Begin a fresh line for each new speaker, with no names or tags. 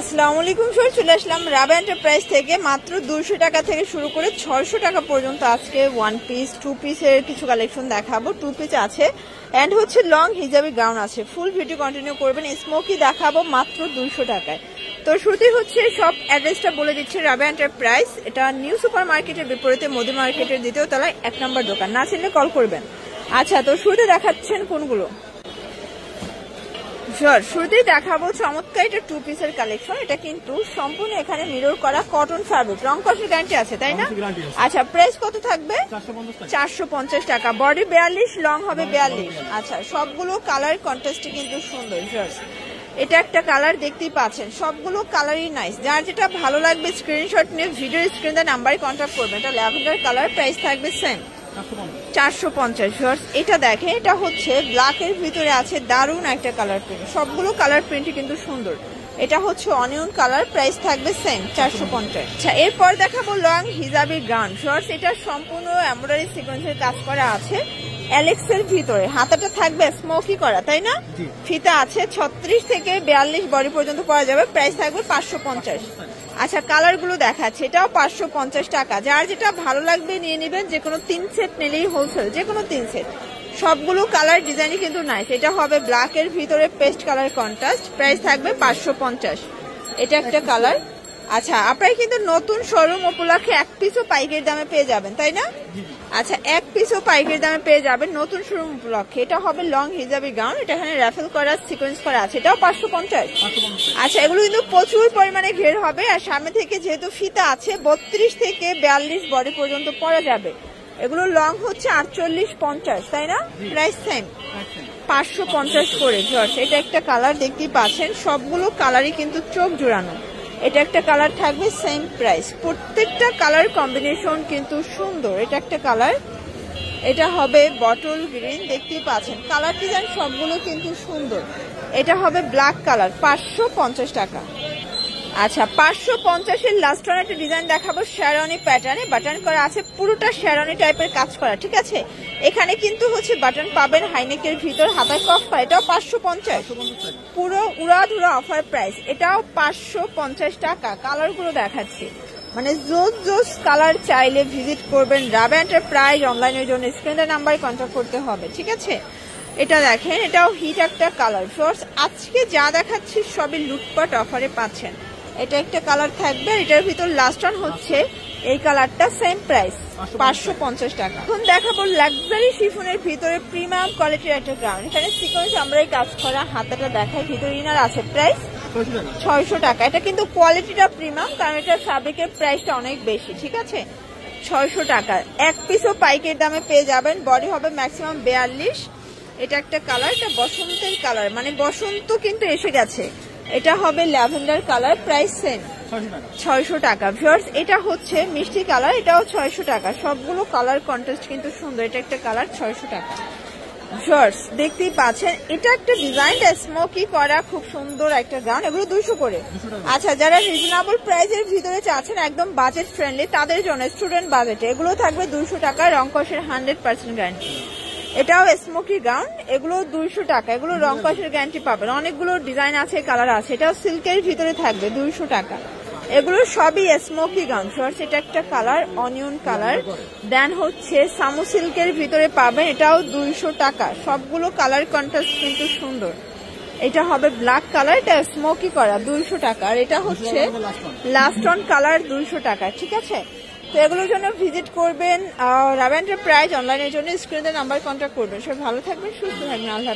আসসালামু আলাইকুম স্যার, চলে আসলাম রাবা এন্টারপ্রাইজ থেকে। মাত্র 200 টাকা থেকে শুরু করে 600 টাকা পর্যন্ত আজকে ওয়ান পিস, টু পিসের কিছু কালেকশন দেখাবো। টু পিস আছে এন্ড হচ্ছে লং হিজাবি গাউন আছে। ফুল ভিডিও কন্টিনিউ করবেন। স্মোকি দেখাবো মাত্র 200 টাকায়। তো শুরুতেই হচ্ছে সব অ্যাড্রেসটা বলে দিচ্ছে। রাবা এন্টারপ্রাইজ, এটা নিউ সুপার মার্কেটের বিপরীতে মোদি মার্কেটের দ্বিতীয় তলায় 1 নম্বর দোকান। না চিনলে কল করবেন। আচ্ছা, তো শুরুতে দেখাচ্ছেন কোনগুলো? শুরুতেই দেখাবো চমৎকার এটা টু পিসের কালেকশন। এটা কিন্তু সম্পূর্ণ এখানে মিরর করা কটন ফ্যাব্রিক, রং কষের গ্যারান্টি আছে, তাই না? আচ্ছা, প্রাইস কত থাকবে? 450 টাকা। বডি 42, লং হবে 42। আচ্ছা, সবগুলো কালার কন্ট্রাস্টে কিন্তু সুন্দর। এটা একটা কালার দেখতেই পাচ্ছেন, সবগুলো কালারই নাইস। যার যেটা ভালো লাগবে স্ক্রিনশট নিয়ে ভিডিও স্ক্রিনে নাম্বারে কন্ট্যাক্ট করবেন। এটা ল্যাভেন্ডার কালার, প্রাইস থাকবে সেম 450। এটা দেখেন, এটা হচ্ছে ব্ল্যাকের ভিতরে আছে দারুণ একটা কালার প্রিন্ট। সবগুলো কালার প্রিন্টই কিন্তু সুন্দর। এটা হচ্ছে অনিয়ন কালার, প্রাইস থাকবে সেম 450। আচ্ছা, এরপর দেখাবো লং হিজাবি গাউন। শর্টস, এটা সম্পূর্ণ এমব্রয়ডারি সিকোয়েন্সের কাজ করা আছে। অ্যালেক্স এর ভিতরে হাতাটা থাকবে স্মোকি করা, তাই না? ফিতা আছে 36 থেকে 42 বডি পর্যন্ত পাওয়া যাবে। প্রাইস থাকবে 550। আচ্ছা, কালার গুলো দেখাচ্ছে, এটাও 550 টাকা। যার যেটা ভালো লাগবে নিয়ে নেবেন। যে কোনো 3 সেট নিলেই হোলসেল, যে কোনো 3 সেট। সবগুলো কালার ডিজাইনই কিন্তু নাইস। এটা হবে ব্ল্যাক এর ভিতরে পেস্ট কালার কন্ট্রাস্ট, প্রাইস থাকবে 550। এটা একটা কালার। আচ্ছা, আপনারা কিন্তু নতুন শোরুম উপলক্ষে 1 পিসও পাইকারি দামে পেয়ে যাবেন, তাই না? আচ্ছা, 1 পিসও পাইকারি দামে পেয়ে যাবেন নতুন শোরুম উপলক্ষে। এটা হবে লং হিজাবি গাউন। এটা এখানে রাফেল করা সিকোয়েন্স করা আছে, এটাও 550। আচ্ছা, এগুলো কিন্তু প্রচুর পরিমাণে ঘের হবে। আর সামনে থেকে যেহেতু ফিতা আছে 32 থেকে 42 বডি পর্যন্ত পরা যাবে। এগুলো লং হচ্ছে 48-50, তাই না? প্রাইস সেম 550 করে। এটা একটা কালার দেখতেই পাচ্ছেন, সবগুলো কালারই কিন্তু চোখ জোড়ানো। এটা একটা কালার থাকবে সেম প্রাইস। প্রত্যেকটা কালার কম্বিনেশন কিন্তু সুন্দর। এটা একটা কালার, এটা হবে বটল গ্রিন, দেখতেই পাচ্ছেন কালার ডিজাইন সবগুলো কিন্তু সুন্দর। এটা হবে ব্ল্যাক কালার, 550 টাকা। আচ্ছা, 550-এর লাস্ট ওয়ান একটা ডিজাইন দেখাবো শেরওয়ানি প্যাটার্নে। বাটন করা আছে, পুরোটা শেরওয়ানি টাইপের কাজ করা, ঠিক আছে? এখানে কিন্তু হচ্ছে বাটন পাবেন হাইনেকের ভিতর, হাতায় কফ করা। এটাও 550, পুরো উড়াধুরা অফার প্রাইস। এটাও 550 টাকা। কালার গুলো দেখাচ্ছি, মানে জোস কালার চাইলে ভিজিট করবেন রাবা এন্টারপ্রাইজ। অনলাইনের জন্য স্ক্রিনের নাম্বারে কন্ট্যাক্ট করতে হবে, ঠিক আছে? এটা দেখেন, এটাও হিট একটা কালার। ফ্রেন্ডস, আজকে যা দেখাচ্ছি সবই লুটপাট অফারে পাচ্ছেন। এটা একটা কালার থাকবে, এটার ভিতর লাস্ট ওয়ান হচ্ছে এই কালারটা, সেম প্রাইস 550 টাকা। এখন দেখাবো লাক্সারি শিফনের ভিতরে প্রিমিয়াম কোয়ালিটির একটা গাউন। এখানে সিকোয়েন্স আমরাই কাজ করা, হাতাটা দেখায়, ভিতরে ইনার আছে। প্রাইস 600 টাকা। এটা কিন্তু কোয়ালিটিটা প্রিমিয়াম, কারণ এটা ফ্যাব্রিকের প্রাইসটা অনেক বেশি, ঠিক আছে? 600 টাকা। 1 পিসও পাইকারি দামে পেয়ে যাবেন। বডি হবে ম্যাক্সিমাম 42। এটা একটা কালার, এটা বসন্তের কালার, মানে বসন্ত কিন্তু এসে গেছে। এটা হবে ল্যাভেন্ডার কালার, প্রাইস সেম 600 টাকা। ভিউয়ার্স, এটা হচ্ছে মিষ্টি কালার, এটাও 600 টাকা। সবগুলো কালার কন্ট্রাস্ট কিন্তু সুন্দর। এটা একটা কালার, 600 টাকা। ভিউয়ার্স, দেখতেই পাচ্ছেন এটা একটা ডিজাইনটা স্মোকি করা, খুব সুন্দর একটা গাউন। এগুলো 200 করে। আচ্ছা, যারা রিজনেবল প্রাইসের ভিতরে চাচ্ছেন, একদম বাজেট ফ্রেন্ডলি, তাদের জন্য স্টুডেন্ট বাজেটে এগুলো থাকবে 200 টাকা। রং কষের 100% গ্যারান্টি। এটাও স্মোকি গাউন, এগুলো 200 টাকা। এগুলো রং কষের গ্যারান্টি পাবেন। অনেকগুলো ডিজাইন আছে, কালার আছে। এটাও সিল্কের ভিতরে থাকবে, 200 টাকা। এগুলো সবই স্মোকি গাউন। শর্টস, এটা একটা কালার অনিয়ন কালার, দেন হচ্ছে সামু সিল্কের ভিতরে পাবেন, এটাও 200 টাকা। সবগুলো কালার কন্ট্রাস্ট কিন্তু সুন্দর। এটা হবে ব্ল্যাক কালার, এটা স্মোকি করা, 200 টাকা। আর এটা হচ্ছে লাস্ট অন কালার, 200 টাকা, ঠিক আছে? তো এগুলোর জন্য ভিজিট করবেন রাবা এন্টারপ্রাইজ। অনলাইনের জন্য স্ক্রিনে নাম্বার কন্ট্যাক্ট করবেন। সবাই ভালো থাকবেন, সুস্থ থাকবেন। আল্লাহ।